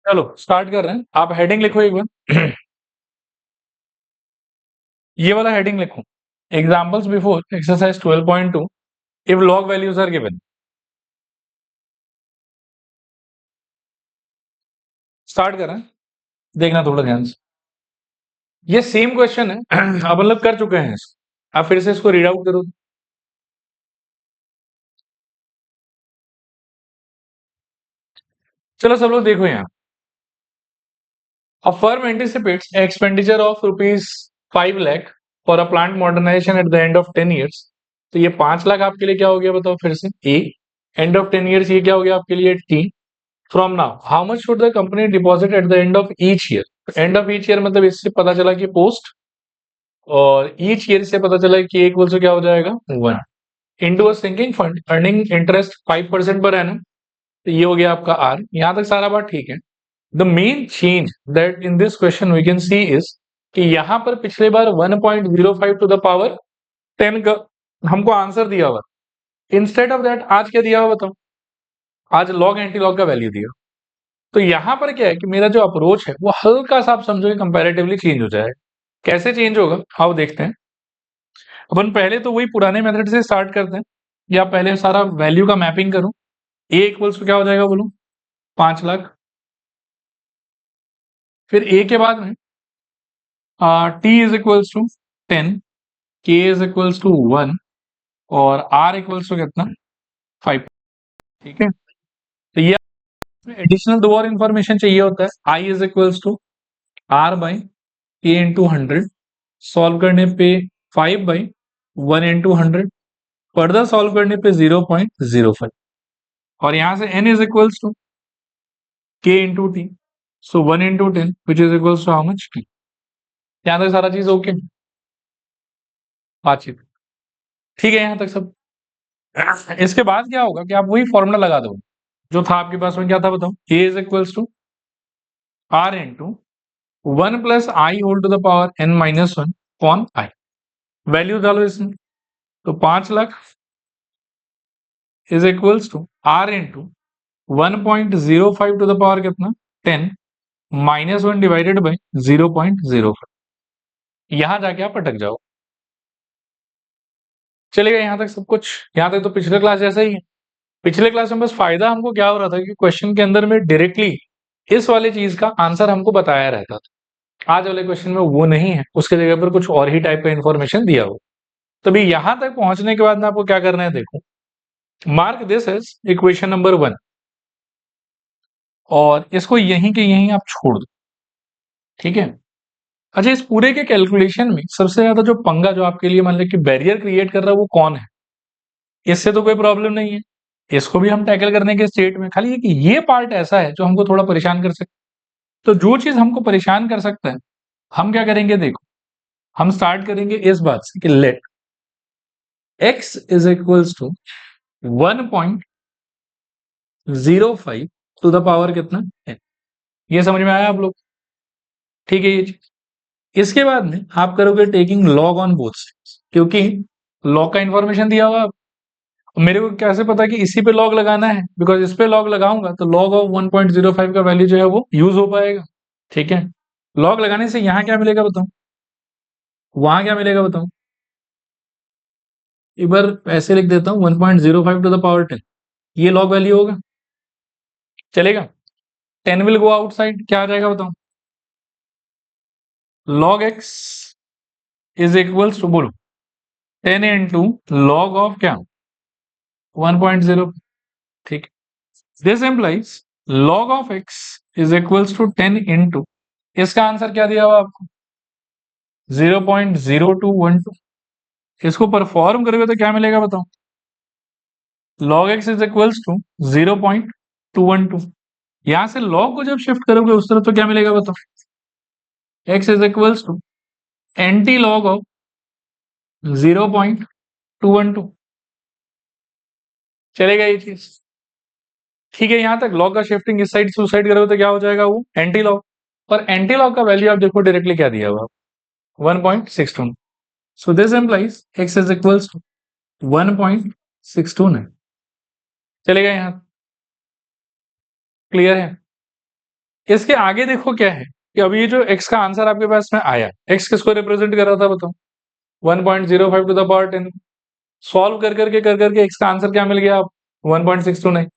चलो स्टार्ट कर रहे हैं। आप हेडिंग लिखो एक बार। ये वाला हेडिंग लिखो, examples before exercise 12.2 if log values are given. Start कर रहे हैं, देखना थोड़ा ध्यान से। ये सेम क्वेश्चन है। आप मतलब कर चुके हैं इसको, आप फिर से इसको रीड आउट करो। चलो सब लोग देखो यहाँ। A firm anticipates expenditure of rupees 5 lakh for a plant modernization at the end of 10 years। तो ये 5 लाख आपके लिए क्या हो गया बताओ फिर से। ए एंड ऑफ 10 years ये क्या हो गया आपके लिए। T from now how much should the company deposit eight the end of each year. End of each year मतलब इससे पता चला कि पोस्ट, और ईच ईयर से पता चला कि एक बोल से क्या हो जाएगा 1 into a sinking fund earning interest 5% per annum. तो ये हो गया आपका आर। यहां तक सारा बात ठीक है। The main change that in this question we can see is कि यहां पर पिछले बार 1.05 टू द पावर 10 का हमको आंसर दिया हुआ। इंस्टेड ऑफ दैट आज क्या दिया हुआ बताओ। आज लॉग एंटी लॉग का वैल्यू दिया। तो यहां पर क्या है कि मेरा जो अप्रोच है वो हल्का सा आप समझो कि कंपैरेटिवली चेंज हो जाएगा। कैसे चेंज होगा आओ देखते हैं। अपन पहले तो वही पुराने मेथड से स्टार्ट करते हैं, या पहले सारा वैल्यू का मैपिंग करूं। ए इक्वल्स टू क्या हो जाएगा बोलो 5 लाख। फिर ए के बाद में टी इज इक्वल्स टू 10, के इज इक्वल्स टू 1 और आर इक्वल्स टू कितना 5। ठीक है, तो ये एडिशनल दो और इंफॉर्मेशन चाहिए होता है। I is equals to R by A into 100। सॉल्व करने पे 5 बाई 1 इंटू 100। फर्दर सॉल्व करने पे 0.05 और यहां से n is equals to k into t. So 1 into 10 which is equals to how much t. यहां तक सारा चीज ओके बातचीत ठीक है यहां तक सब। इसके बाद क्या होगा कि आप वही फॉर्मूला लगा दो जो था आपके पास में। क्या था बताओ। a is equals to are into 1 plus I whole to the power n minus 1 कौन आई। वैल्यू डालो इसमें, तो 5 lakh is equals to are into 1.05 to the power कितना 10 माइनस 1 डिवाइडेड बाई 0.05। यहां जाके आप अटक जाओ। चलेगा यहां तक सब कुछ। यहां तक तो पिछले क्लास जैसा ही है। पिछले क्लास में बस फायदा हमको क्या हो रहा था कि क्वेश्चन के अंदर में डायरेक्टली इस वाली चीज का आंसर हमको बताया रहता था। आज वाले क्वेश्चन में वो नहीं है, उसके जगह पर कुछ और ही टाइप का इंफॉर्मेशन दिया हो। तो भी यहां तक पहुंचने के बाद में आपको क्या करना है देखो। Mark this as equation number 1 और इसको यहीं के यहीं आप छोड़ दो। ठीक है। अच्छा, इस पूरे के कैलकुलेशन में सबसे ज्यादा जो पंगा जो आपके लिए मान लो कि बैरियर क्रिएट कर रहा है वो कौन है। इससे तो कोई प्रॉब्लम नहीं है, इसको भी हम टैकल करने के स्टेट में। खाली ये पार्ट ऐसा है जो हमको थोड़ा परेशान कर सकता है। तो जो चीज हमको परेशान कर सकता है हम क्या करेंगे देखो। हम स्टार्ट करेंगे इस बात से कि let x is equals to 1.05 to the power कितना 10। ये समझ में आया आप लोग। ठीक है ये चीज। इसके बाद में आप करोगे taking log on both sides, क्योंकि लॉग का इंफॉर्मेशन दिया हुआ। मेरे को कैसे पता कि इसी पे लॉग लगाना है, बिकॉज इस पे लॉग लगाऊंगा तो लॉग ऑफ 1.05 का वैल्यू जो है वो यूज हो पाएगा। ठीक है, लॉग लगाने से यहां क्या मिलेगा बताओ, वहां क्या मिलेगा बताओ। एक बार ऐसे लिख देता हूं 1.05 टू द पावर 10, ये लॉग वैल्यू होगा। चलेगा। 10 विल गो आउटसाइड, क्या आ जाएगा बताओ। Log x is equals to बोलो 10 इंटू लॉग ऑफ क्या 1.0। ठीक, this implies log of x is equals to 10 into, इसका आंसर क्या दिया हुआ आपको 0.0212। इसको परफॉर्म करोगे तो क्या मिलेगा बताओ। log x is equals to 0.212। यहां से log को जब शिफ्ट करोगे उस तरफ तो क्या मिलेगा बताओ। x is equals to anti log of 0.212। चलेगा ये चीज। ठीक है, यहां तक लॉग का शिफ्टिंग इस साइड से उस साइड करोगे तो क्या हो जाएगा वो एंटी लॉग। और एंटी लॉग का वैल्यू आप देखो डायरेक्टली क्या दिया हुआ 1.62। So this implies x is equals to 1.629। चलेगा यहां, क्लियर है। इसके आगे देखो क्या है कि अभी ये जो x का आंसर आपके पास में आया, x किसको रिप्रेजेंट कर रहा था बताओ? 1.05 टू द पावर 10। सॉल्व कर करके x का आंसर क्या मिल गया? आप 1.629।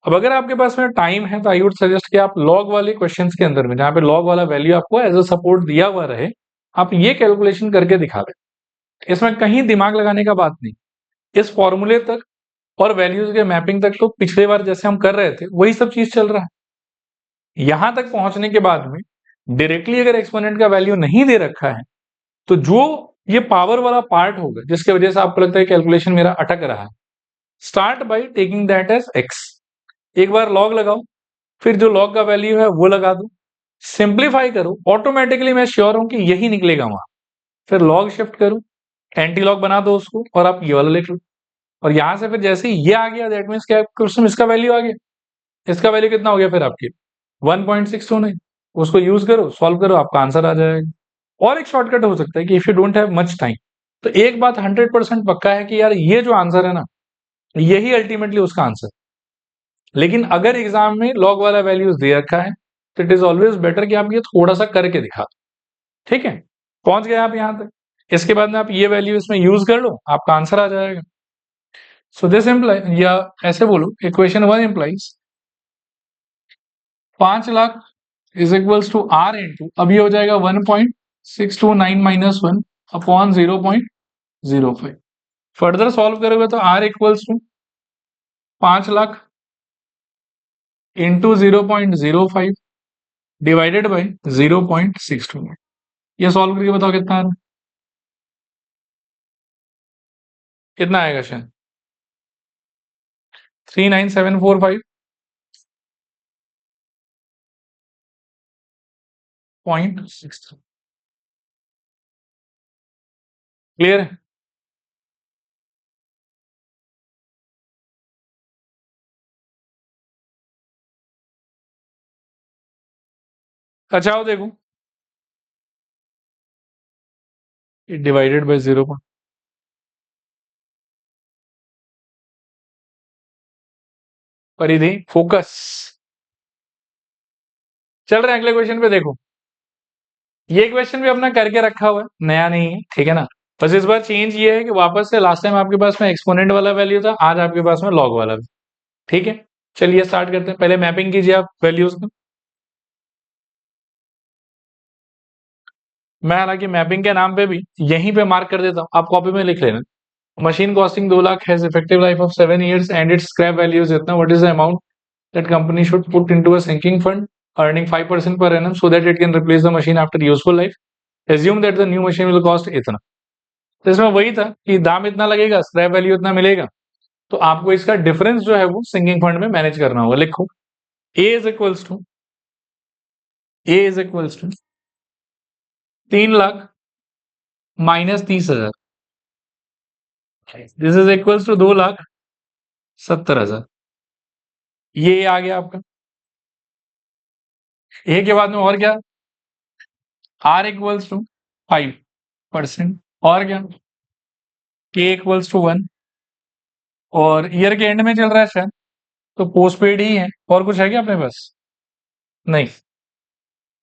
अब अगर आपके पास में टाइम है तो आई वुड सजेस्ट कि आप लॉग वाले क्वेश्चंस के अंदर में, जहाँ पे लॉग वाला वैल्यू आपको एज अ सपोर्ट दिया हुआ रहे, आप ये कैलकुलेशन करके दिखा दें। इसमें कहीं दिमाग लगाने का बात नहीं। इस फॉर्मूले तक और वैल्यूज के मैपिंग तक तो पिछले बार जैसे हम कर रहे थे वही सब चीज चल रहा है। यहां तक पहुंचने के बाद में डायरेक्टली अगर एक्सपोनेंट का वैल्यू नहीं दे रखा है तो जो ये पावर वाला पार्ट होगा जिसकी वजह से आपको लगता है कैलकुलेशन मेरा अटक रहा है, start by taking that as x. एक बार लॉग लगाओ, फिर जो लॉग का वैल्यू है वो लगा दो, सिंप्लीफाई करो, ऑटोमेटिकली मैं श्योर हूं कि यही निकलेगा वहां। फिर लॉग शिफ्ट करो, एंटी लॉग बना दो उसको, और आप ये वाला लिख लो। और यहां से फिर जैसे ही ये आ गया दैट मीन्स क्या क्वेश्चन इसका वैल्यू आ गया। इसका वैल्यू कितना हो गया फिर आपके? 1.629। उसको यूज करो, सॉल्व करो, आपका आंसर आ जाएगा। और एक शॉर्टकट हो सकता है कि if you don't have much time, तो एक बात 100% पक्का है कि यार ये जो आंसर है ना, यही अल्टीमेटली उसका आंसर। लेकिन अगर एग्जाम में लॉग वाला वैल्यूज दे रखा है तो इट इज ऑलवेज बेटर कि आप ये थोड़ा सा करके दिखा दो। ठीक है, पहुंच गए आप यहां तक। इसके बाद में आप ये वैल्यू इसमें यूज कर लो, आपका आंसर आ जाएगा। सो दिस इम्प्लाई, या ऐसे बोलो, equation 1 implies 5 lakh is equals to are into, अब ये हो जाएगा 1.629 माइनस 1 अपॉन 0.05। फर्दर सॉल्व करोगे तो r equals to 5 lakh into 0.05 divided by 0.629। ये सॉल्व करके बताओ कितना आ रहा है? कितना आएगा शायद 39745.63। क्लियर है? अच्छा आओ देखो, डिवाइडेड बाई 0। परिधि फोकस। चल रहे हैं अगले क्वेश्चन पे। देखो ये क्वेश्चन भी अपना करके रखा हुआ है, नया नहीं है, ठीक है ना। बस इस बार चेंज ये है कि वापस से लास्ट टाइम आपके पास में एक्सपोनेंट वाला वैल्यू था, आज आपके पास में लॉग वाला भी। ठीक है, चलिए स्टार्ट करते हैं। पहले मैपिंग कीजिए आप वैल्यूज का। मैं हालांकि मैपिंग के नाम पे भी यहीं पे मार्क कर देता हूँ, आप कॉपी में लिख लेना। Machine costing 2 lakh has effective life of 7 years and its scrap value is इतना, what is the amount that company should put into a sinking fund earning 5% per annum so that it can replace the machine after useful life. Assume that the new machine will cost इतना। तो इसमें वही था कि दाम इतना लगेगा, scrap value इतना मिलेगा, तो आपको इसका डिफरेंस जो है वो सिंकिंग फंड में मैनेज करना होगा। लिखो a is equals to, a is equals to 3 lakh minus 30,000, this is equals to 2,70,000। ये आ गया आपका। ए के बाद में और क्या? आर इक्वल्स टू 5%, और क्या? के इक्वल्स टू 1, और ईयर के एंड में चल रहा है शायद, तो पोस्ट पेड ही है। और कुछ है क्या अपने पास? नहीं।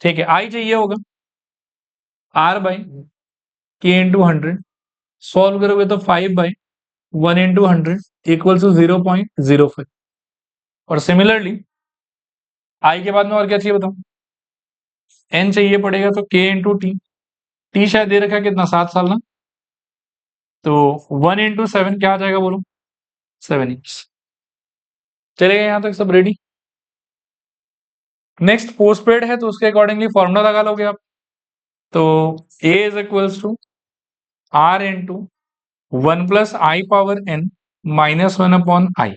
ठीक है, आई चाहिए होगा, आर बाई के इंटू 100। सॉल्व करोगे तो 5/1 इंटू 100 इक्वल टू 0.05। और सिमिलरली आई के बाद में और क्या चाहिए बताओ? एन चाहिए पड़ेगा, तो के इंटू टी। टी शायद दे रखा है कितना, 7 साल ना, तो 1 इंटू 7 क्या आ जाएगा बोलो? 7 years। चलेगा यहां तक सब रेडी? नेक्स्ट पोस्ट पेड है तो उसके अकॉर्डिंगली फॉर्मूला लगा लोगे आप। तो a is equals to are into 1+i⁻n -1 upon I.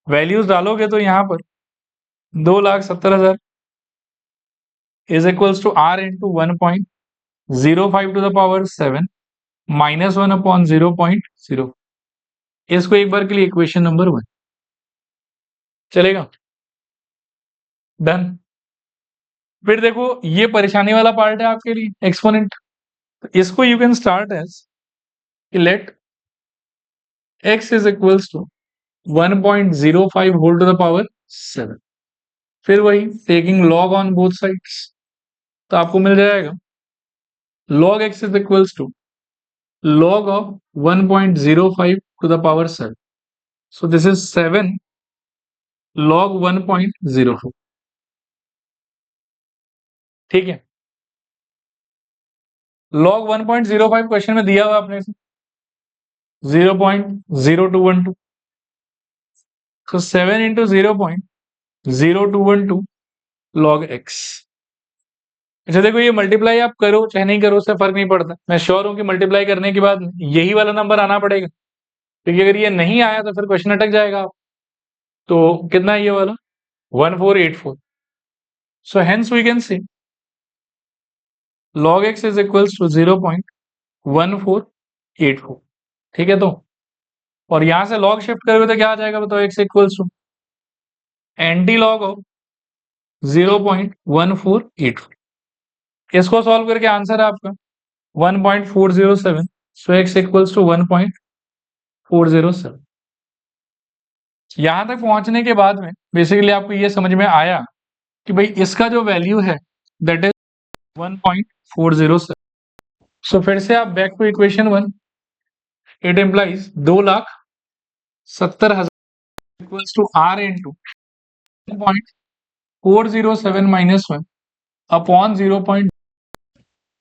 Values डालोगे तो यहां पर 2,70,000 is equals to are into 1.05 to the power 7 -1 upon 0.0। इसको एक बार के लिए इक्वेशन नंबर 1। चलेगा? डन। फिर देखो ये परेशानी वाला पार्ट है आपके लिए, एक्सपोनेंट। इसको you can start as let x is equals to 1.05 whole to the power 7। फिर वही taking log on both sides, तो आपको मिल जाएगा log x is equals to log of 1.05 to the power 7. So this is 7 log 1.04. ठीक है, log 1.05 question में दिया हुआ आपने 0.0212, so 7 into 0.0212 log x. अच्छा देखो, ये मल्टीप्लाई आप करो चाहे नहीं करो उससे फर्क नहीं पड़ता, मैं श्योर हूं कि मल्टीप्लाई करने के बाद यही वाला नंबर आना पड़ेगा, क्योंकि अगर ये नहीं आया तो फिर क्वेश्चन अटक जाएगा आप। तो कितना है ये वाला 1484. So hence we can say log x is equals to 0.1484. ठीक है, तो और यहां से log शिफ्ट करोगे तो क्या आ जाएगा बताओ, x equals to anti log of 0.1484. इसको सॉल्व करके आंसर है आपका 1.407. So x equals to 1.407. यहां तक पहुंचने के बाद में बेसिकली आपको ये समझ में आया कि भाई इसका जो वैल्यू है दैट इज 1.407. सो फिर से आप back to equation 1, it implies 2,70,000 equals to r into 1.407 minus 1 upon 0.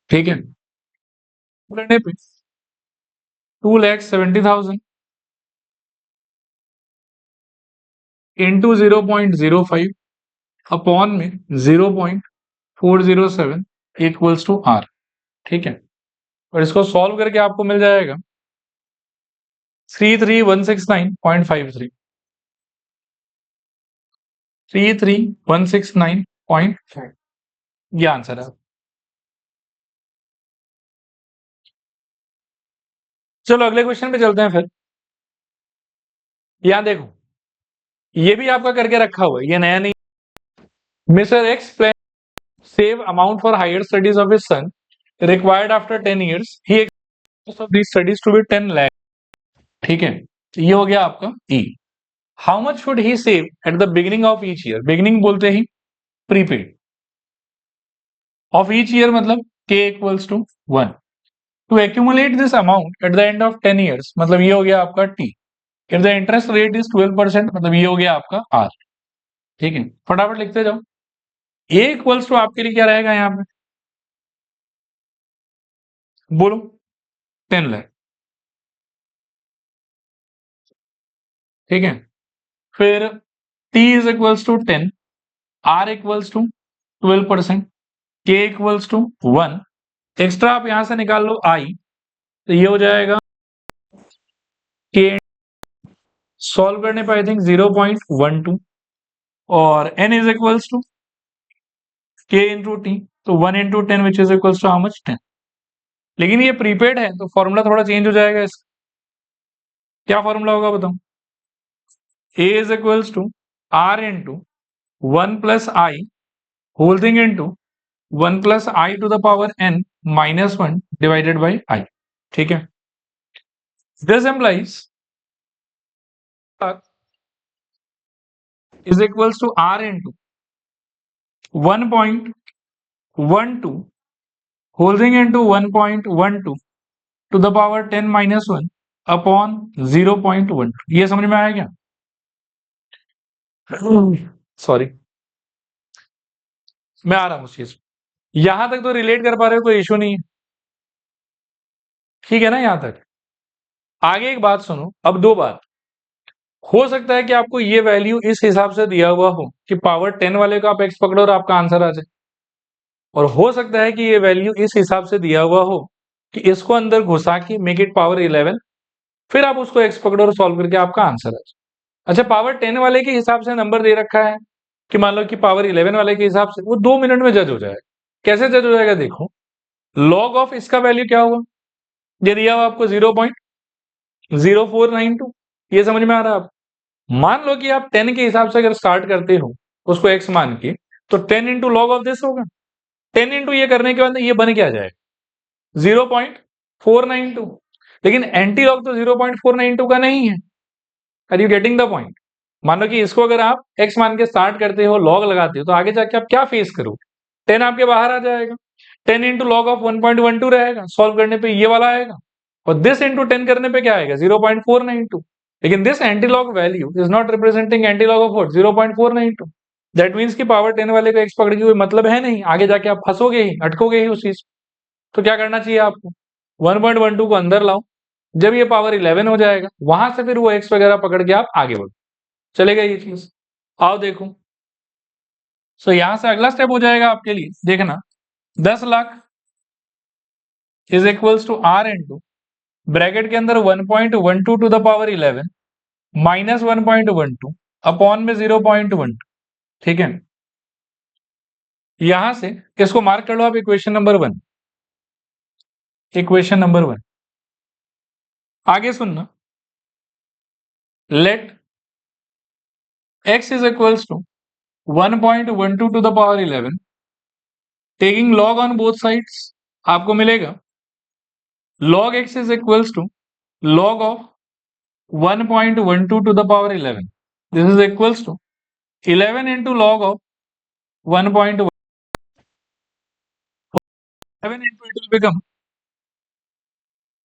ठीक है, करने पे 2,70,000 इंटू 0.05 अपॉन में 0.407 इक्वल्स टू r. ठीक है, और इसको सॉल्व करके आपको मिल जाएगा 33169.53. 33169.5 ये आंसर है। चलो अगले क्वेश्चन पे चलते हैं फिर। यहां देखो, ये भी आपका करके रखा हुआ है, ये नया नहीं। Mister x plan save amount for higher studies of his son required after 10 years. He expects of these studies to be 10 lakh. ठीक है, तो ये हो गया आपका E. How much should he save at the beginning of each year. Beginning बोलते ही prepaid of each year, मतलब के equals to 1. To accumulate this amount at the end of 10 years, मतलब ये हो गया आपका T. If the interest rate is 12%, मतलब ये हो गया आपका आर. ठीक है, फटाफट लिखते जाओ. ए इक्वल्स टू आपके लिए क्या रहेगा यहाँ पे, बोलो 10 लाख. ठीक है, फिर t is equals to 10, r equals to 12%, k equals to 1. Extra आप यहां से निकाल लो आई, तो ये हो जाएगा के. सॉल्व करने पर आई थिंक 0.12 और n is equals to k into t, तो 1 into 10 which is equals to how much 10. लेकिन ये प्रीपेड है तो फॉर्मूला थोड़ा चेंज हो जाएगा इसका. क्या फॉर्मूला होगा बताओ, ए is equals to are into 1 plus I whole thing into 1 plus I to the power n minus 1 divided by I. ठीक है, this implies is equals to r into 1.12 whole thing into 1.12 to the power 10 minus 1 upon 0.1. ये समझ में आया क्या? Sorry, मैं आ रहा हूं उस चीज. यहां तक तो रिलेट कर पा रहे हो, कोई इश्यू नहीं है. ठीक है ना यहां तक. आगे एक बात सुनो, अब दो बात. हो सकता है कि आपको ये वैल्यू इस हिसाब से दिया हुआ हो कि पावर 10 वाले का आप एक्स पकड़ो और आपका आंसर आ जाए, और हो सकता है कि ये वैल्यू इस हिसाब से दिया हुआ हो कि इसको अंदर घुसा के मेक इट पावर 11, फिर आप उसको एक्स पकड़ो और सॉल्व करके आपका आंसर आ जाए. अच्छा, पावर 10 वाले के हिसाब से नंबर दे रखा है कि मान लो कि पावर 11 वाले के हिसाब से, वो 2 मिनट में जज हो जाएगा. कैसे जज हो जाएगा देखो, लॉग ऑफ इसका वैल्यू क्या होगा, ये दिया हुआ आपको 0.0492. ये समझ में आ रहा है आप. मान लो कि आप 10 के हिसाब से अगर स्टार्ट करते हो उसको x मान के, तो 10 इंटू लॉग ऑफ दिस होगा. 10 इंटू ये करने के बाद ये बन क्या जाएगा 0.492. लेकिन एंटी लॉग तो 0.492 का नहीं है. Are you getting the point. मान लो कि इसको अगर आप x मान के स्टार्ट करते हो, लॉग लगाते हो, तो आगे जाके आप क्या फेस करोगे, 10 आपके बाहर आ जाएगा, 10 इंटू लॉग ऑफ 1.12 रहेगा, सॉल्व करने पे ये वाला आएगा, और दिस इंटू 10 करने पे क्या आएगा, 0.492। लेकिन this antilog value is not representing antilog of what, 0.492। That means की पावर 10 वाले को x पकड़ के कोई मतलब है नहीं, आगे जाके आप फंसोगे ही, अटकोगे ही उस चीज। तो क्या करना चाहिए आपको, 1.12 को अंदर लाओ, जब ये पावर 11 हो जाएगा, वहां से फिर वो x वगैरह पकड़ के आप आगे बढ़ो, चलेगा ये चीज। आओ देखो, सो यहां से अगला स्टेप हो जाएगा आपके लिए, देखना, 10 lakh is equals to are into bracket के अंदर 1.12 to the power 11 minus 1.12 upon में 0.12। ठीक है, यहां से इसको मार्क कर लो आप इक्वेशन नंबर 1, इक्वेशन नंबर 1। आगे सुनना, let x is equals to 1.12 to the power 11 taking log on both sides, आपको मिलेगा log x is equals to log of 1.12 to the power 11. This is equals to 11 into log of 1.1. 11 into it will become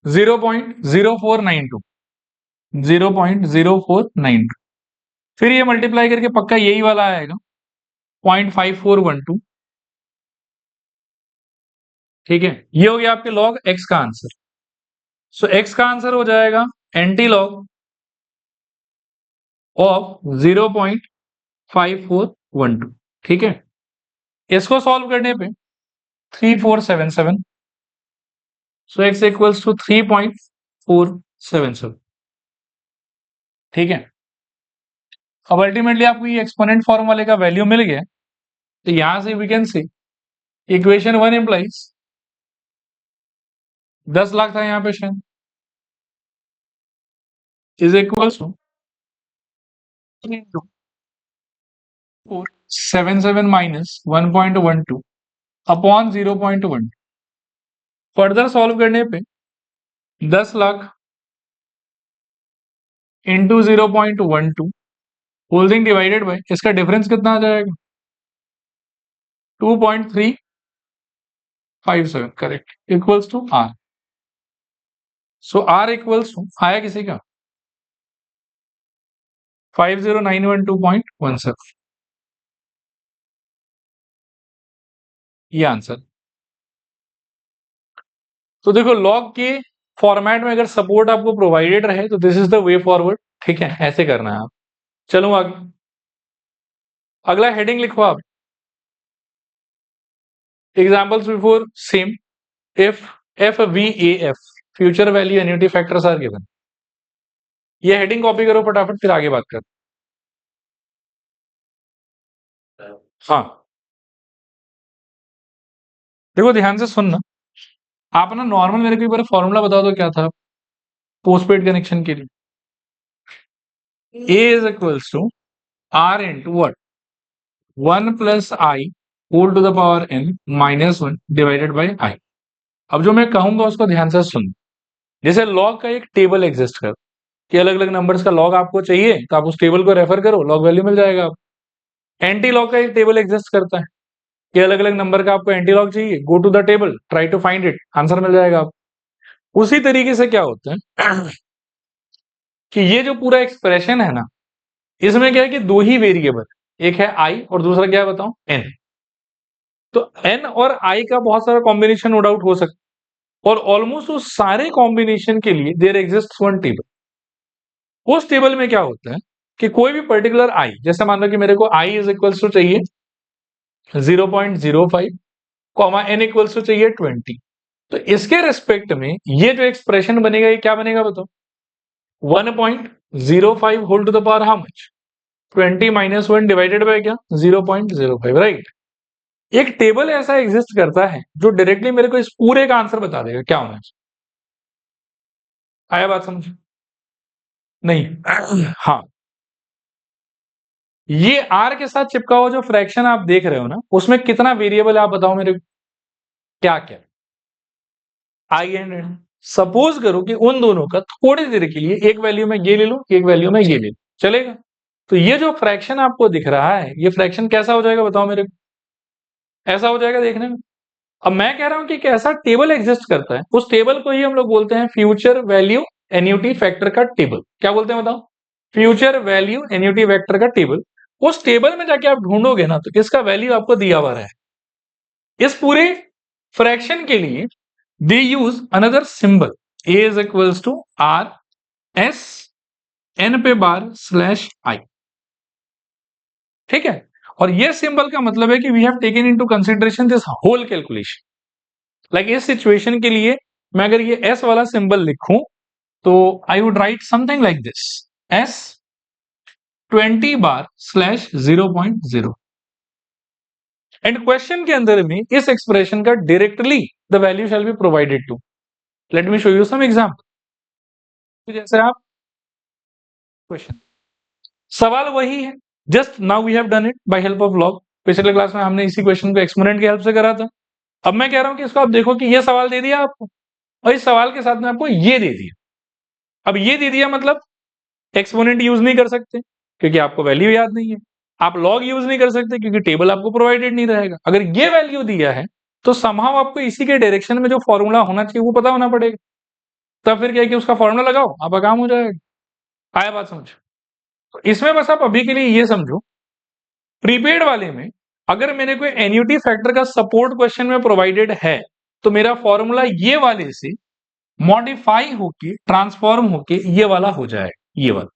0.0492. 0.0492। फिर ये multiply करके पक्का यही वाला आएगा 0.5412। ठीक है, ये हो गया आपके log x का आंसर। सो x का आंसर हो जाएगा एंटी लॉग ऑफ 0.5412। ठीक है, इसको सॉल्व करने पे 3477। सो x इक्वल्स टू 3.477। ठीक है, अब अल्टीमेटली आपको ये एक्सपोनेंट फॉर्म वाले का वैल्यू मिल गया, तो यहां से we can see equation 1 implies 10 lakh था यहाँ पे शायद, is equals to 477 minus 1.12 upon 0.1। Further solve करने पे 10 lakh into 0.12 holding divided by, इसका डिफरेंस कितना आ जाएगा, 2.357, correct, equals to r. So are equals to आया किसी का 50912.17, ये आंसर। तो देखो, लॉग के फॉर्मेट में अगर सपोर्ट आपको प्रोवाइडेड रहे तो this is the way forward. ठीक है, ऐसे करना है आप। चलो आगे, अगला हेडिंग लिखो आप, examples before same, if F V A F future value annuity factors are given. ये हेडिंग कॉपी करो फटाफट, फिर आगे बात कर। हाँ, देखो ध्यान से सुनना, आप ना नॉर्मल मेरे को एक बार फॉर्मूला बता दो क्या था पोस्टपेड कनेक्शन के लिए। A is equals to are into what, 1 plus I whole to the power n minus 1 divided by I. अब जो मैं कहूंगा उसको ध्यान से सुन, जैसे लॉग का एक टेबल एग्जिस्ट कर कि अलग अलग नंबर्स का लॉग आपको चाहिए, तो आप उस टेबल को रेफर करो, लॉग वैल्यू मिल जाएगा आपको। एंटी लॉग का एक टेबल एग्जिस्ट करता है कि अलग अलग नंबर का आपको एंटी लॉग चाहिए, go to the table, try to find it, answer मिल जाएगा आपको। उसी तरीके से क्या होता है कि ये जो पूरा एक्सप्रेशन है ना, इसमें क्या है कि दो ही वेरिएबल, एक है आई और दूसरा क्या है बताओ, एन। तो एन और आई का बहुत सारा कॉम्बिनेशन नो डाउट हो सकता है, और ऑलमोस्ट उस सारे कॉम्बिनेशन के लिए देयर एग्जिस्ट वन टेबल। उस टेबल में क्या होता है कि कोई भी पर्टिकुलर आई, जैसे मान लो कि मेरे को आई इज इक्वल्स टू चाहिए 0.05 कॉमा एन इक्वल्स टू चाहिए 20, तो इसके रेस्पेक्ट में ये जो एक्सप्रेशन बनेगा ये क्या बनेगा बताओ, 1.05 whole to the power how much, 20 minus 1 divided by क्या, 0.05, राइट। एक टेबल ऐसा एग्जिस्ट करता है जो डायरेक्टली मेरे को इस पूरे का आंसर बता देगा क्या होना चाहिए। आया बात समझ, नहीं हाँ, ये आर के साथ चिपका हुआ जो फ्रैक्शन आप देख रहे हो ना, उसमें कितना वेरिएबल है आप बताओ मेरे को, क्या क्या, आई एंड एन। सपोज करो कि उन दोनों का थोड़ी देर के लिए एक वैल्यू में ये ले लो, एक वैल्यू में ये ले लो, चलेगा। तो ये जो फ्रैक्शन आपको दिख रहा है, ये फ्रैक्शन कैसा हो जाएगा बताओ मेरे को? ऐसा हो जाएगा देखने में। अब मैं कह रहा हूं कि एक ऐसा टेबल एग्जिस्ट करता है, उस टेबल को ही हम लोग बोलते हैं फ्यूचर वैल्यू एन्युटी फैक्टर का टेबल। क्या बोलते हैं बताओ? फ्यूचर वैल्यू एन्युटी फैक्टर का टेबल। उस टेबल में जाके आप ढूंढोगे ना, तो इसका वैल्यू आपको दिया हुआ है। इस पूरे फ्रैक्शन के लिए they use another symbol, a is equals to R S N पे बार स्लैश आई। ठीक है, और ये सिंबल का मतलब है कि we have taken into consideration this whole calculation. Like इस सिचुएशन के लिए मैं अगर ये एस वाला सिंबल लिखूं, तो I would write something like this, s 20 bar slash 0.0। And question के अंदर में इस एक्सप्रेशन का directly the value shall be provided to. Let me show you some example. जैसे आप क्वेश्चन, सवाल वही है, just now we have done it by help of log. पिछले क्लास में हमने इसी क्वेश्चन को एक्सपोनेंट की हेल्प से करा था। अब मैं कह रहा हूं कि इसको आप देखो कि ये सवाल दे दिया आपको, और इस सवाल के साथ में आपको ये दे दिया। अब ये दे दिया मतलब एक्सपोनेंट यूज नहीं कर सकते क्योंकि आपको वैल्यू याद नहीं है। आप लॉग यूज नहीं कर सकते क्योंकि टेबल आपको प्रोवाइडेड नहीं रहेगा। अगर ये वैल्यू दिया है तो समहाउ आपको इसी के डायरेक्शन में जो फॉर्मूला होना चाहिए वो पता होना पड़ेगा। तब फिर क्या है कि उसका फॉर्मूला लगाओ, आपका काम हो जाएगा। आया बात समझ? तो इसमें बस आप अभी के लिए ये समझो, प्रीपेड वाले में अगर मेरे को एन्युटी फैक्टर का सपोर्ट क्वेश्चन में प्रोवाइडेड है, तो मेरा फॉर्मूला ये वाले से मॉडिफाई होके ट्रांसफॉर्म होके ये वाला हो जाएगा, ये वाला।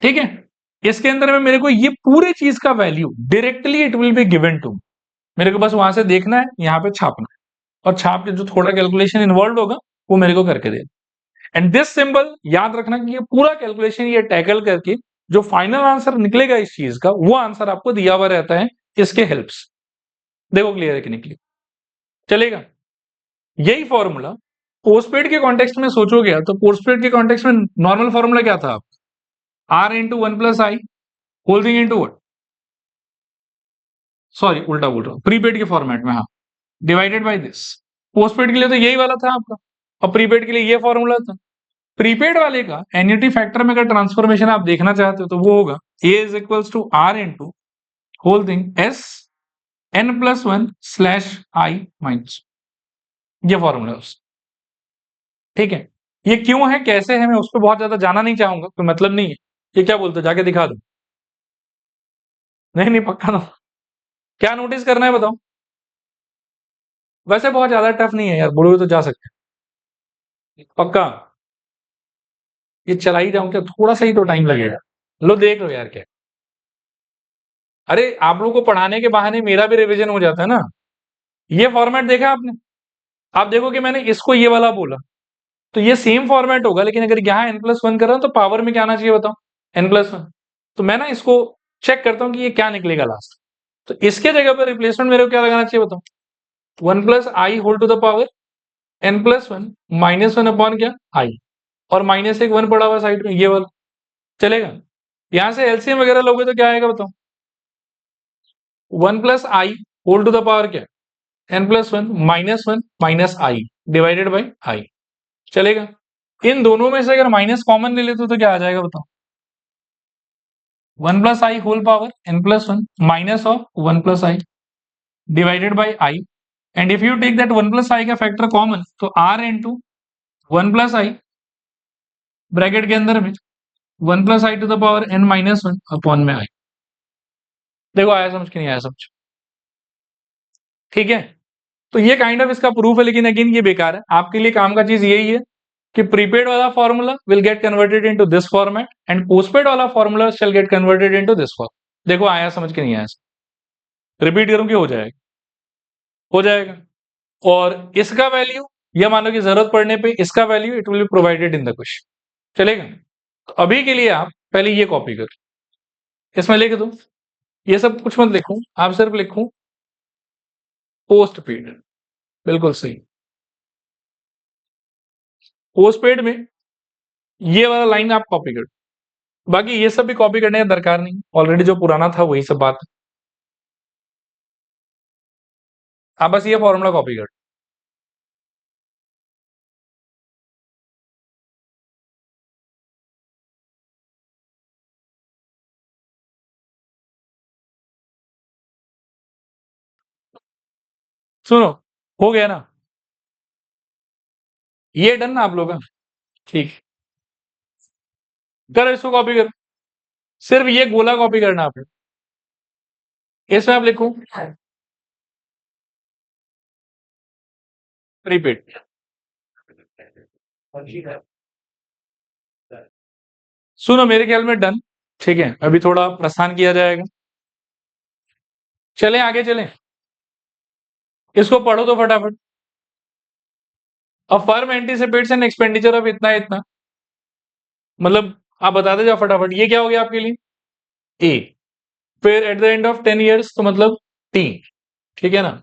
ठीक है, इसके अंदर में मेरे को ये पूरे चीज का value directly it will be given to. मेरे को बस वहां से देखना है, यहाँ पे छापना है, और छाप के जो थोड़ा कैलकुलेशन इन्वॉल्व होगा वो मेरे को करके दे। एंड दिस सिंबल याद रखना कि ये पूरा कैलकुलेशन ये टैकल करके जो फाइनल आंसर निकलेगा इस चीज का, वो आंसर आपको दिया हुआ रहता है इसके हेल्प से। देखो क्लियर है कि नहीं क्लियर? चलेगा? यही फॉर्मूला पोस्टपेड के कॉन्टेक्स्ट में सोचोगे तो पोस्टपेड के कॉन्टेक्स्ट में नॉर्मल फॉर्मूला क्या था? R into one plus I whole thing into what, sorry उल्टा बोल रहा हूं, प्रीपेड के फॉर्मेट में, हाँ, डिवाइडेड बाय दिस। पोस्टपेड के लिए तो यही वाला था आपका, और प्रीपेड के लिए ये फॉर्मूला था। प्रीपेड वाले का एन्युटी फैक्टर में अगर ट्रांसफॉर्मेशन आप देखना चाहते हो तो वो होगा a is equals to are into whole thing S N plus one slash I minus, ये फॉर्मूला है। ठीक है, ये क्यों है कैसे है मैं उस पर बहुत ज्यादा जाना नहीं चाहूंगा, कोई मतलब नहीं है। ये क्या बोलते हो, जाके दिखा दो? नहीं नहीं पक्का ना? क्या नोटिस करना है बताओ? वैसे बहुत ज्यादा टफ नहीं है यार, बुढ़े तो जा सकते हैं पक्का। ये चला ही जाऊं क्या? थोड़ा सा ही तो टाइम लगेगा। लो देख लो यार क्या। अरे आप लोगों को पढ़ाने के बहाने मेरा भी रिवीजन हो जाता है ना। ये फॉर्मेट देखा आपने? आप देखो कि मैंने इसको ये वाला बोला, तो ये सेम फॉर्मेट होगा, लेकिन अगर यहाँ एन प्लस वन कर रहा हूं तो पावर में क्या आना चाहिए बताओ? N plus one. तो मैं ना इसको चेक करता हूं कि ये क्या निकलेगा लास्ट। तो इसके जगह पर रिप्लेसमेंट मेरे को क्या लगाना चाहिए बताओ? One plus I whole to the power N plus one minus one upon क्या? आई। और माइनस एक वन पड़ा हुआ साइड में, ये वाला चलेगा? यहां से एलसीएम वगैरह लोगे तो क्या आएगा बताओ? One plus I whole to the power क्या? N plus one minus I divided by I. चलेगा? इन दोनों में से अगर माइनस कॉमन ले लेते तो क्या आ जाएगा बताओ? One plus I whole power N plus one minus of one plus I divided by I. And if you take that one plus I का फैक्टर कॉमन, तो R into one plus I bracket के अंदर में one plus I to the power N minus one upon में I. देखो आया समझ के नहीं आया समझ? ठीक है, तो ये काइंड ऑफ इसका प्रूफ है, लेकिन अगेन ये बेकार है। आपके लिए काम का चीज यही है कि प्रीपेड वाला formula will get converted into this format and postpaid वाला formula shall get converted into this form. देखो आया समझ के नहीं आया? रिपीट करूं कि हो जाएगा? हो जाएगा। और इसका वैल्यू, यह मानो कि जरूरत पड़ने पे इसका value it will be provided in the question. चलेगा? तो अभी के लिए आप पहले ये कॉपी कर, इसमें लिख दो, ये सब कुछ मत लिखूं, आप सिर्फ लिखूं पोस्ट पेड। बिल्कुल सही। पोस्ट पेड में ये वाला लाइन आप कॉपी कर, बाकी ये सब भी कॉपी करने का दरकार नहीं, ऑलरेडी जो पुराना था वही सब बात है। आप बस ये फॉर्मूला कॉपी कर। सुनो, हो गया ना? ये डन ना आप लोग का? ठीक, करो इसको कॉपी करो, सिर्फ ये गोला कॉपी करना आपने। इसमें आप लिखो रिपीट। सुनो, मेरे ख्याल में डन। ठीक है, अभी थोड़ा प्रस्थान किया जाएगा। चलें आगे चलें, इसको पढ़ो तो फटाफट। A firm anticipates an expenditure of इतना इतना, मतलब आप बताते जाओ फटाफट, ये क्या हो गया आपके लिए? ए। फिर eight the end of 10 years, तो मतलब टी। ठीक है ना?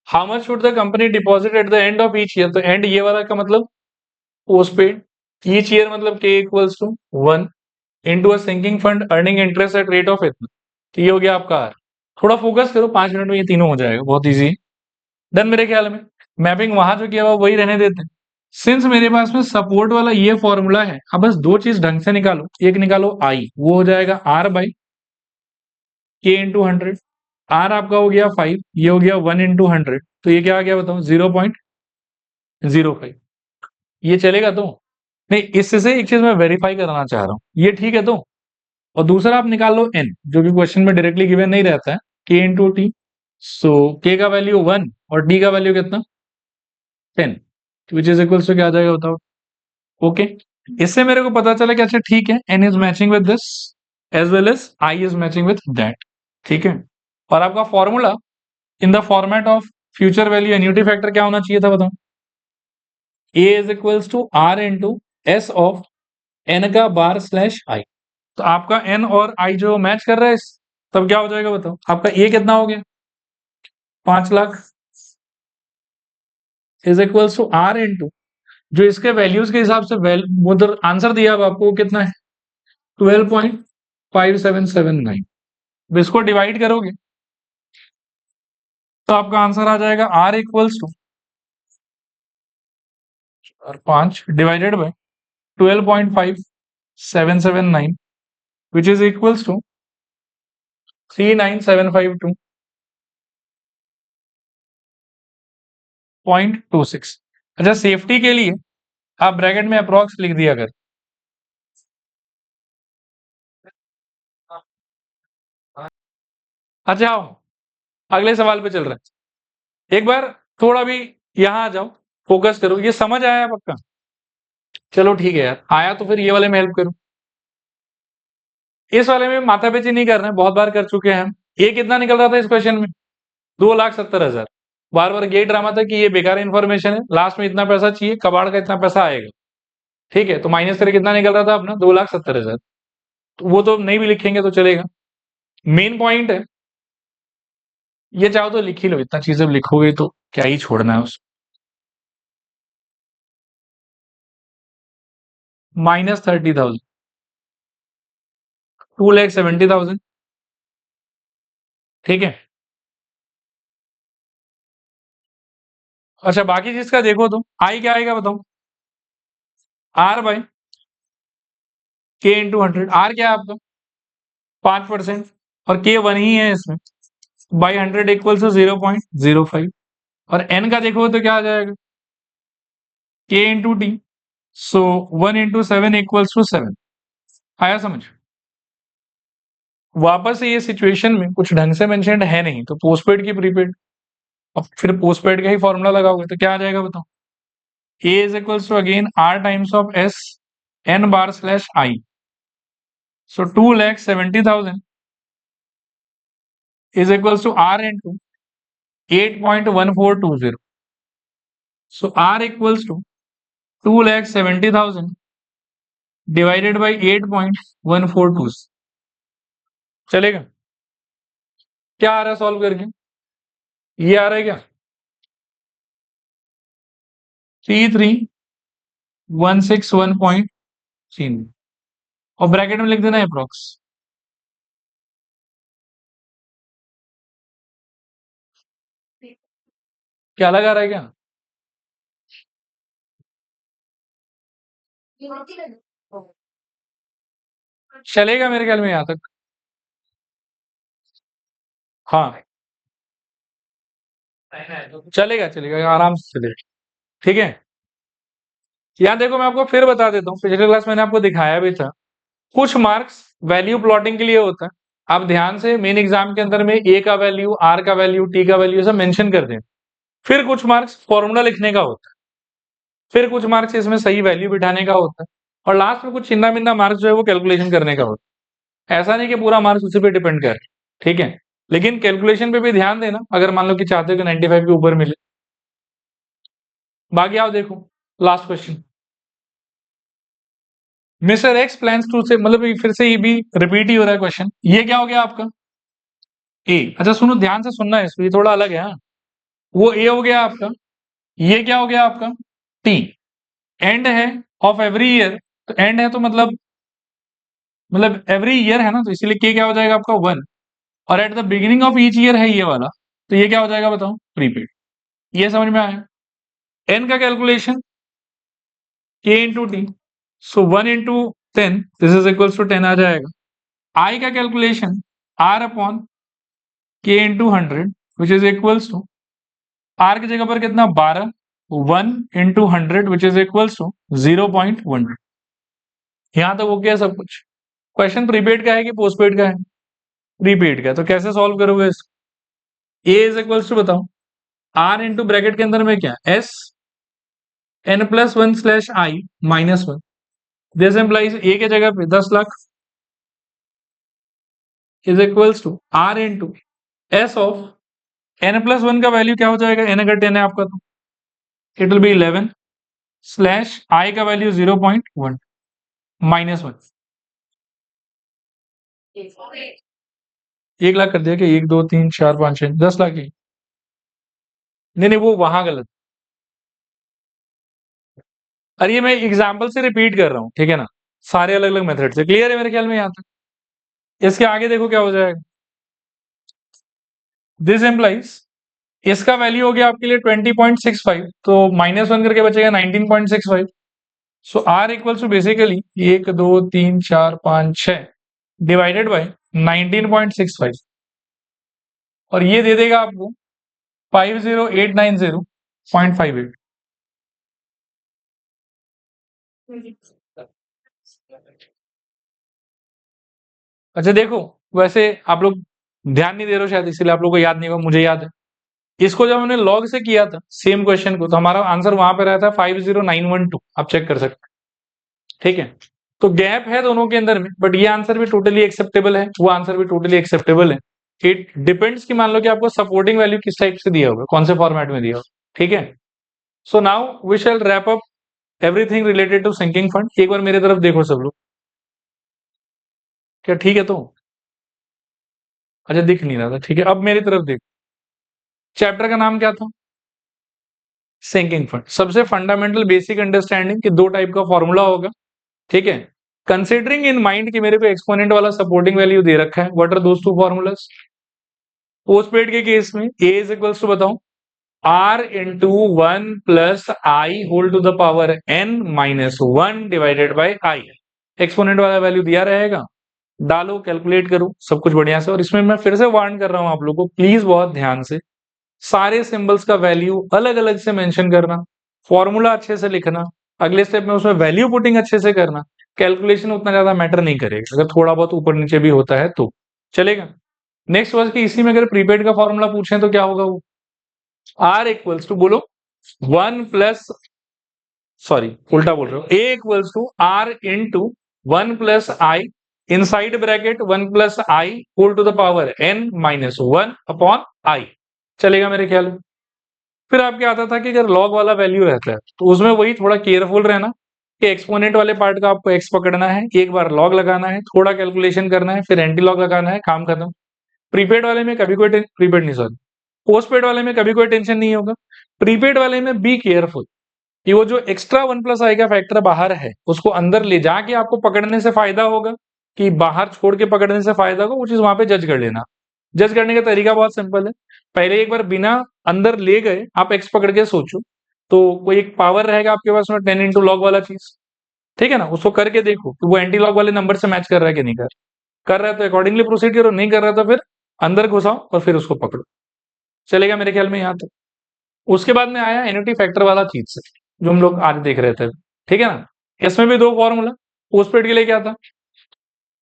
How much should the company deposit eight the end of each year, तो एंड ये वाला का मतलब पोस्ट पेड। ईच ईयर मतलब के equals to 1 into a sinking fund earning interest at rate of इतना। तो ये हो गया आपका आर। थोड़ा फोकस करो, 5 मिनट में ये तीनों हो जाएगा, बहुत इजी। डन मेरे ख्याल में। मैपिंग वहां जो किया हुआ वही रहने देते हैं। सिंस मेरे पास में सपोर्ट वाला ये फॉर्मूला है, अब बस दो चीज ढंग से निकालो। एक निकालो आई, वो हो जाएगा आर बाई के इंटू 100। आर आपका हो गया 5, ये हो गया 1 इंटू 100, तो ये क्या आ गया बताओ? 0.05। ये चलेगा तो? नहीं, इससे एक चीज मैं वेरीफाई कराना चाह रहा हूँ, ये ठीक है तो? और दूसरा आप निकाल लो एन, जो कि क्वेश्चन में डायरेक्टली गिवन नहीं रहता है, के इंटू टी। सो के का वैल्यू 1 और टी का वैल्यू कितना? 10, विच इज इक्वल्स टू क्या आ जाएगा बताओ? ओके, इससे मेरे को पता चला कि अच्छा ठीक है, N is matching with this as well as I is matching with that. ठीक है, और आपका formula in the format of future value annuity factor क्या होना चाहिए था बताओ? ए is equals to are into S of N का बार स्लैश आई। तो आपका एन और आई जो मैच कर रहा है तब क्या हो जाएगा बताओ? आपका ए कितना हो गया? 5 lakh is equals to are into जो इसके वैल्यूज के हिसाब से उधर आंसर दिया अब आपको, वो कितना है? 12.5779। अब इसको डिवाइड करोगे तो आपका आंसर आ जाएगा आर इक्वल्स टू, और 5 divided by 12.5779, which is equals to 39752.26। अच्छा, सेफ्टी के लिए आप ब्रैकेट में अप्रोक्स लिख दिया कर। अच्छा आओ, अगले सवाल पे चल रहे हैं। एक बार थोड़ा भी यहां आ जाओ, फोकस करो। ये समझ आया पक्का? चलो ठीक है यार, आया तो फिर ये वाले में हेल्प करो। इस वाले में माथा पेची नहीं कर रहे हैं, बहुत बार कर चुके हैं हम। ये कितना निकल रहा था इस क्वेश्चन में? 2,70,000। बार बार यही ड्रामा था कि ये बेकार इन्फॉर्मेशन है, लास्ट में इतना पैसा चाहिए, कबाड़ का इतना पैसा आएगा। ठीक है, तो माइनस करके कितना निकल रहा था अपना? 2,70,000। तो वो तो नहीं भी लिखेंगे तो चलेगा। मेन पॉइंट है, ये चाहो तो लिख ही लो, इतना चीजें लिखोगे तो क्या ही छोड़ना है उस। -30,000, 2,70,000। ठीक है, अच्छा बाकी चीज का देखो तो आई क्या आएगा बताओ? आर बाई के इंटू 100। आर क्या है आपका? 5%, और के 1 ही है इसमें, बाई 100 इक्वल टू 0.05। और एन का देखो तो क्या आ जाएगा? K into t. So 1 into 7 equals to 7। आया समझ? वापस से ये सिचुएशन में कुछ ढंग से मेंशन्ड है नहीं, तो पोस्टपेड की प्रीपेड। अब फिर पोस्टपेड का ही फॉर्मूला लगाओगे तो क्या आ जाएगा बताओ? ए is equals to again R times of S N bar slash I. So 2,70,000 is equals to R into 8.1420. So R equals to 2,70,000 divided by 8.142। चलेगा? क्या आ रहा है सॉल्व करके? ये आ रहा है क्या? 33,161.3, और ब्रैकेट में लिख देना अप्रोक्स। क्या लगा रहा है क्या? चलेगा मेरे ख्याल में यहां तक। हाँ, चलेगा चलेगा, आराम से चलेगा। ठीक है, यहाँ देखो मैं आपको फिर बता देता हूँ, पिछले क्लास मैंने आपको दिखाया भी था। कुछ मार्क्स वैल्यू प्लॉटिंग के लिए होता है। आप ध्यान से मेन एग्जाम के अंदर में ए का वैल्यू, आर का वैल्यू, टी का वैल्यू सब मेंशन कर दें। फिर कुछ मार्क्स फॉर्मूला लिखने का होता है, फिर कुछ मार्क्स इसमें सही वैल्यू बिठाने का होता है, और लास्ट में कुछ छिंदा मिंदा मार्क्स जो है वो कैलकुलेशन करने का होता है। ऐसा नहीं कि पूरा मार्क्स उसी पे डिपेंड कर, ठीक है, लेकिन कैलकुलेशन पे भी ध्यान देना अगर मान लो कि चाहते हो कि 95 के ऊपर मिले। बाकी आप देखो last question, mister x plans to say, मतलब ये फिर से ये भी रिपीट ही हो रहा है क्वेश्चन। ये क्या हो गया आपका ए, अच्छा सुनो ध्यान से सुनना है इसको, ये थोड़ा अलग है। हाँ, वो ए हो गया आपका, ये क्या हो गया आपका टी। एंड है ऑफ एवरी ईयर, तो एंड है तो मतलब एवरी ईयर है ना, तो इसीलिए के क्या हो जाएगा आपका 1। और eight the beginning of each year है ये वाला, तो ये क्या हो जाएगा बताओ प्रीपेड। ये समझ में आया। एन का calculation k into t, so 1 into 10 this is equals to 10 आ जाएगा। आई का calculation r upon k into 100 which is equals to, r की जगह पर कितना 12, 1 into 100 which is equals to 0.1। यहां तक हो गया सब कुछ। क्वेश्चन प्रीपेड का है कि पोस्टपेड का है? प्रीपेड का है, तो कैसे सॉल्व करोगे इसको? ए इज इक्वल्स टू बताओ, आर इंटू ब्रैकेट के अंदर में क्या एस n+1/i-1, दिस एम्प्लाइज ए के जगह पे 10 lakh is equals to are into S of n+1 का वैल्यू क्या हो जाएगा, n अगर 10 है आपका तो it will B 11 slash I का वैल्यू 0.1 -1। 1 लाख कर दिया कि 1 2 3 4 5 6 10 लाख ही। नहीं नहीं, वो वहां गलत। अरे ये मैं एग्जाम्पल से रिपीट कर रहा हूँ, ठीक है ना, सारे अलग अलग मेथड से। क्लियर है मेरे ख्याल में यहाँ तक? इसके आगे देखो क्या हो जाएगा, दिस एम्प्लाइज इसका वैल्यू हो गया आपके लिए 20.65, तो -1 करके बचेगा 19.65। So are equals to basically 1 2 3 4 5 6 divided by 19.65, और ये दे देगा आपको 50890.58। अच्छा देखो, वैसे आप लोग ध्यान नहीं दे रहे हो शायद, इसीलिए आप लोग को याद नहीं होगा, मुझे याद है। इसको जब हमने लॉग से किया था सेम क्वेश्चन को, तो हमारा आंसर वहां पे रहता है 50912, आप चेक कर सकते हैं। ठीक है, तो गैप है दोनों के अंदर में, बट ये आंसर भी टोटली एक्सेप्टेबल है, वो आंसर भी टोटली एक्सेप्टेबल है। इट डिपेंड्स कि मान लो कि आपको सपोर्टिंग वैल्यू किस टाइप से दिया होगा, कौन से फॉर्मेट में दिया होगा। ठीक है, so now we shall wrap up everything related to sinking fund. एक बार मेरे तरफ देखो सब लोग, क्या ठीक है? तो अच्छा दिख नहीं रहा था, ठीक है, अब मेरी तरफ देखो। चैप्टर का नाम क्या था? Sinking fund. सबसे फंडामेंटल बेसिक अंडरस्टैंडिंग कि दो टाइप का फॉर्मूला होगा, ठीक है। कंसिडरिंग इन माइंड कि मेरे को एक्सपोनेंट वाला सपोर्टिंग वैल्यू दे रखा है, what are those two formulas? Postpaid के केस में ए इज इक्वल्स टू बताओ R into 1+i whole to the power n-1 divided by I. Exponent वाला वैल्यू दिया रहेगा, डालो कैलकुलेट करो सब कुछ बढ़िया से। और इसमें मैं फिर से वार्न कर रहा हूं आप लोगों को, प्लीज बहुत ध्यान से सारे सिंबल्स का वैल्यू अलग अलग से मेंशन करना, फॉर्मूला अच्छे से लिखना, अगले स्टेप में उसमें वैल्यू पुटिंग अच्छे से करना। कैलकुलेशन उतना ज्यादा मैटर नहीं करेगा, अगर थोड़ा बहुत ऊपर नीचे भी होता है तो चलेगा। नेक्स्ट वर्ष की इसी में अगर प्रीपेड का फॉर्मूला पूछें तो क्या होगा, वो आर इक्वल्स टू बोलो 1+ सॉरी उल्टा बोल रहे हो, A equals to are into 1+i inside bracket 1+i whole to the power n-1 upon i। चलेगा मेरे ख्याल में। फिर आपके आता था कि अगर लॉग वाला वैल्यू रहता है तो उसमें वही थोड़ा केयरफुल रहना कि एक्सपोनेंट वाले पार्ट का आपको एक्स पकड़ना है, एक बार लॉग लगाना है, थोड़ा कैलकुलेशन करना है, फिर एंटी लॉग लगाना है, काम खत्म। प्रीपेड वाले में कभी कोई प्रीपेड नहीं, सॉरी पोस्टपेड वाले में कभी कोई टेंशन नहीं होगा। प्रीपेड वाले में बी केयरफुल कि वो जो एक्स्ट्रा 1+i का फैक्टर बाहर है उसको अंदर ले जाके आपको पकड़ने से फायदा होगा कि बाहर छोड़ के पकड़ने से फायदा होगा, वो चीज वहां पे जज कर लेना। जज करने का तरीका बहुत सिंपल है, पहले एक बार बिना अंदर ले गए आप एक्स पकड़ के सोचो, तो कोई एक पावर रहेगा आपके पास में 10 इंटू लॉग वाला चीज, ठीक है ना, उसको करके देखो कि वो एंटी लॉग वाले नंबर से मैच कर रहा है कि नहीं कर रहा है, तो अकॉर्डिंगली प्रोसीड करो, नहीं कर रहा तो फिर अंदर घुसाओ और फिर उसको पकड़ो। चलेगा मेरे ख्याल में यहाँ तक। उसके बाद में आया एन्युटी फैक्टर वाला चीज से, जो हम लोग आज देख रहे थे, ठीक है ना। इसमें भी दो फॉर्मूला, पोस्टपेड के लिए क्या था,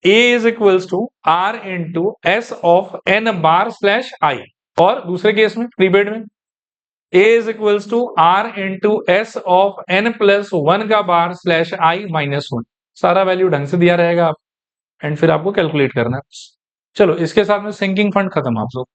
A is equals to R into S of N bar slash I, और दूसरे केस में प्रीपेड में A is equals to R into S of N plus one का bar slash I minus one. सारा वैल्यू ढंग से दिया रहेगा आप, एंड फिर आपको कैलकुलेट करना है। चलो इसके साथ में सिंकिंग फंड खत्म आप लोग।